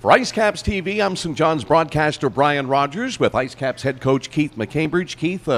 For IceCaps TV, I'm St. John's broadcaster Brian Rogers with IceCaps head coach Keith McCambridge. Keith,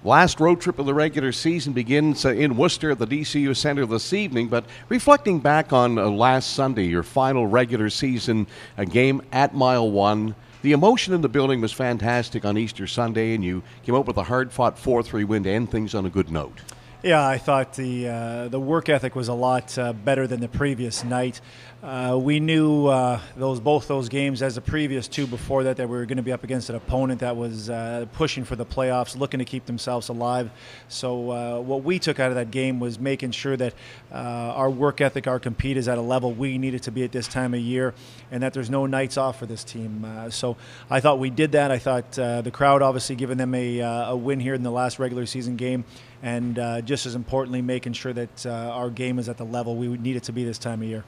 last road trip of the regular season begins in Worcester at the DCU Center this evening, but reflecting back on last Sunday, your final regular season game at Mile 1, the emotion in the building was fantastic on Easter Sunday, and you came out with a hard-fought 4-3 win to end things on a good note. Yeah, I thought the work ethic was a lot better than the previous night. We knew both those games, as the previous two before that, we were going to be up against an opponent that was pushing for the playoffs, looking to keep themselves alive. So what we took out of that game was making sure that our work ethic, our compete is at a level we needed to be at this time of year, and that there's no nights off for this team. So I thought we did that. I thought the crowd, obviously giving them a win here in the last regular season game, and just as importantly, making sure that our game is at the level we would need it to be this time of year.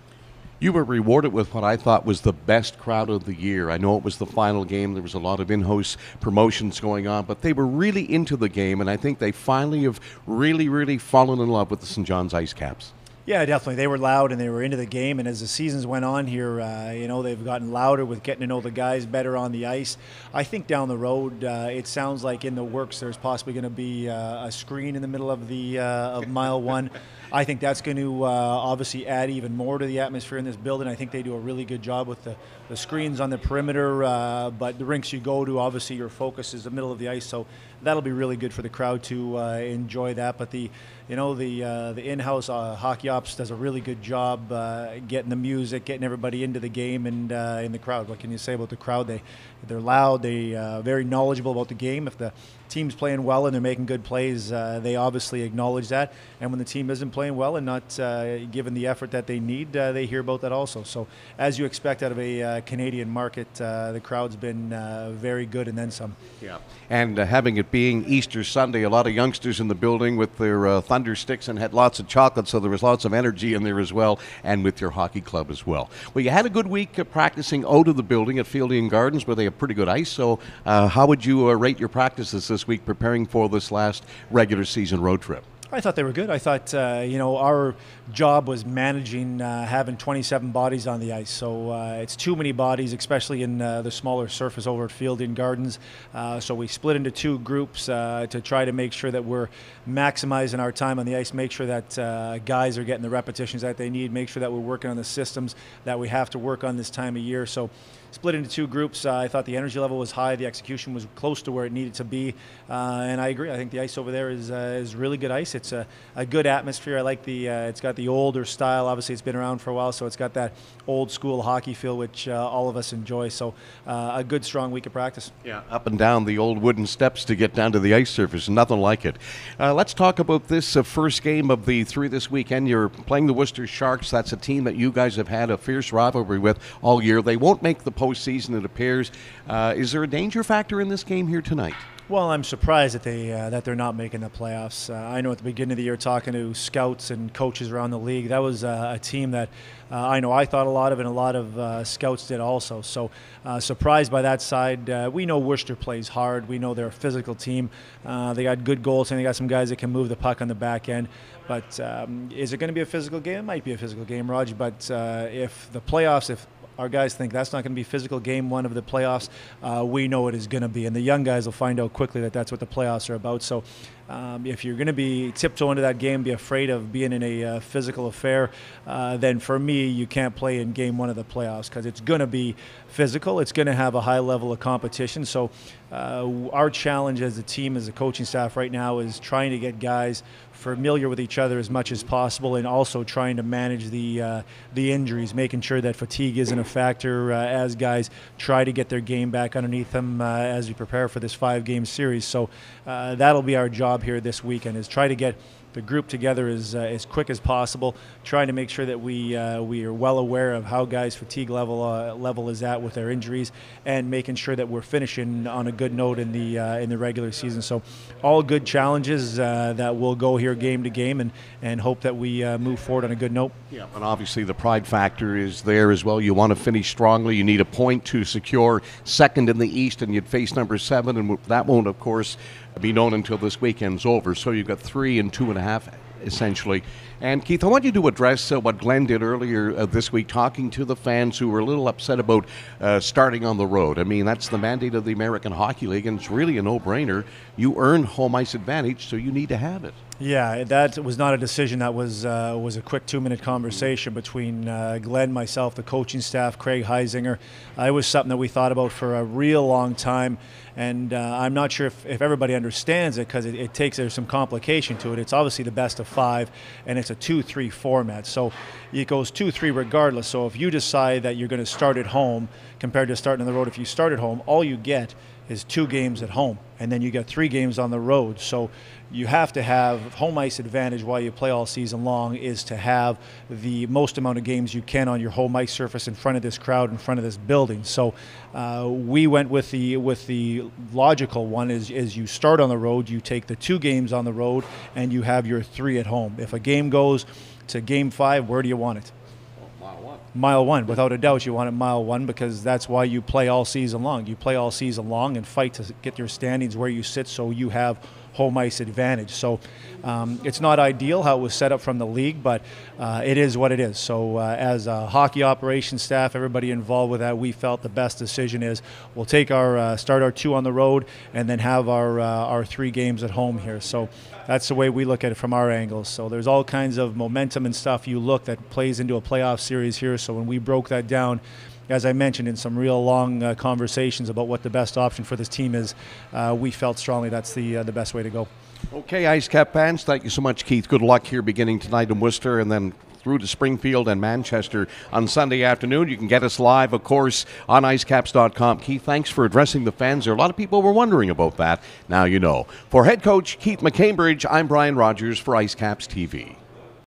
You were rewarded with what I thought was the best crowd of the year. I know it was the final game. There was a lot of in-house promotions going on, but they were really into the game, and I think they finally have really fallen in love with the St. John's IceCaps. Yeah, definitely. They were loud and they were into the game, and as the seasons went on here, they've gotten louder with getting to know the guys better on the ice. I think down the road, it sounds like in the works there's possibly going to be a screen in the middle of the of Mile 1. I think that's going to obviously add even more to the atmosphere in this building. I think they do a really good job with the screens on the perimeter, but the rinks you go to, obviously your focus is the middle of the ice, so that'll be really good for the crowd to enjoy that. But the in-house hockey ops does a really good job getting the music, getting everybody into the game, and in the crowd. What can you say about the crowd? They're loud. They're very knowledgeable about the game. If the team's playing well and they're making good plays, they obviously acknowledge that. And when the team isn't playing well and not given the effort that they need, they hear about that also. So as you expect out of a Canadian market, the crowd's been very good and then some. Yeah, and having it being Easter Sunday, a lot of youngsters in the building with their thunder sticks and had lots of chocolate, so there was lots of energy in there as well, and with your hockey club as well. Well, you had a good week practicing out of the building at Fielding Gardens, where they have pretty good ice. So how would you rate your practices this week preparing for this last regular season road trip? I thought they were good. I thought, our job was managing having 27 bodies on the ice. So it's too many bodies, especially in the smaller surface over at Fielding Gardens. So we split into two groups to try to make sure that we're maximizing our time on the ice, make sure that guys are getting the repetitions that they need, make sure that we're working on the systems that we have to work on this time of year. So split into two groups. I thought the energy level was high. The execution was close to where it needed to be. And I agree. I think the ice over there is really good ice. It's a good atmosphere. I like it's got the older style. Obviously, it's been around for a while, so it's got that old school hockey feel, which all of us enjoy. So a good, strong week of practice. Yeah, up and down the old wooden steps to get down to the ice surface. Nothing like it. Let's talk about this first game of the three this weekend. You're playing the Worcester Sharks. That's a team that you guys have had a fierce rivalry with all year. They won't make the postseason, it appears. Is there a danger factor in this game here tonight? Well, I'm surprised that they're not making the playoffs. I know at the beginning of the year, talking to scouts and coaches around the league, that was a team that I know I thought a lot of, and a lot of scouts did also. So surprised by that side. We know Worcester plays hard. We know they're a physical team. They got good goals, and they got some guys that can move the puck on the back end. But is it going to be a physical game? It might be a physical game, Raj. But if our guys think that's not going to be physical game one of the playoffs, we know it is going to be. And the young guys will find out quickly that that's what the playoffs are about. So if you're going to be tiptoeing into that game, be afraid of being in a physical affair, then for me, you can't play in game one of the playoffs, because it's going to be physical. It's going to have a high level of competition. So our challenge as a team, as a coaching staff right now, is trying to get guys familiar with each other as much as possible, and also trying to manage the injuries, making sure that fatigue isn't a factor as guys try to get their game back underneath them as we prepare for this 5-game series. So that'll be our job here this weekend, is try to get the group together as quick as possible, trying to make sure that we are well aware of how guys' fatigue level is at with their injuries, and making sure that we're finishing on a good note in the regular season. So all good challenges that we'll go here game to game, and hope that we move forward on a good note. Yeah, and obviously the pride factor is there as well. You want to finish strongly. You need a point to secure second in the East, and you'd face number 7, and that won't, of course, be known until this weekend's over. So you've got 3 and 2.5 essentially. And Keith, I want you to address what Glenn did earlier this week, talking to the fans who were a little upset about starting on the road. I mean, that's the mandate of the American Hockey League, and it's really a no-brainer. You earn home ice advantage, so you need to have it. Yeah, that was not a decision that was a quick 2-minute conversation between Glenn, myself, the coaching staff, Craig Heisinger. It was something that we thought about for a real long time, and I'm not sure if everybody understands it because there's some complication to it. It's obviously the best of 5, and it's a 2-3 format, so it goes 2-3 regardless. So if you decide that you're going to start at home compared to starting on the road, if you start at home, all you get is 2 games at home, and then you get 3 games on the road. So you have to have home ice advantage while you play all season long, is to have the most amount of games you can on your home ice surface in front of this crowd, in front of this building. So we went with the logical one is you start on the road, you take the 2 games on the road, and you have your 3 at home. If a game goes to game 5, where do you want it? Mile 1, without a doubt. You want it mile 1 because that's why you play all season long. You play all season long and fight to get your standings where you sit, so you have home ice advantage. So it's not ideal how it was set up from the league, but it is what it is. So as a hockey operations staff, everybody involved with that, we felt the best decision is we'll take our start our 2 on the road and then have our 3 games at home here. So that's the way we look at it from our angles. So there's all kinds of momentum and stuff you look that plays into a playoff series here. So when we broke that down, as I mentioned, in some real long conversations about what the best option for this team is, we felt strongly that's the best way to go. Okay, Ice Cap fans, thank you so much, Keith. Good luck here beginning tonight in Worcester and then through to Springfield and Manchester on Sunday afternoon. You can get us live, of course, on icecaps.com. Keith, thanks for addressing the fans. There are a lot of people who were wondering about that. Now you know. For head coach Keith McCambridge, I'm Brian Rogers for Ice Caps TV.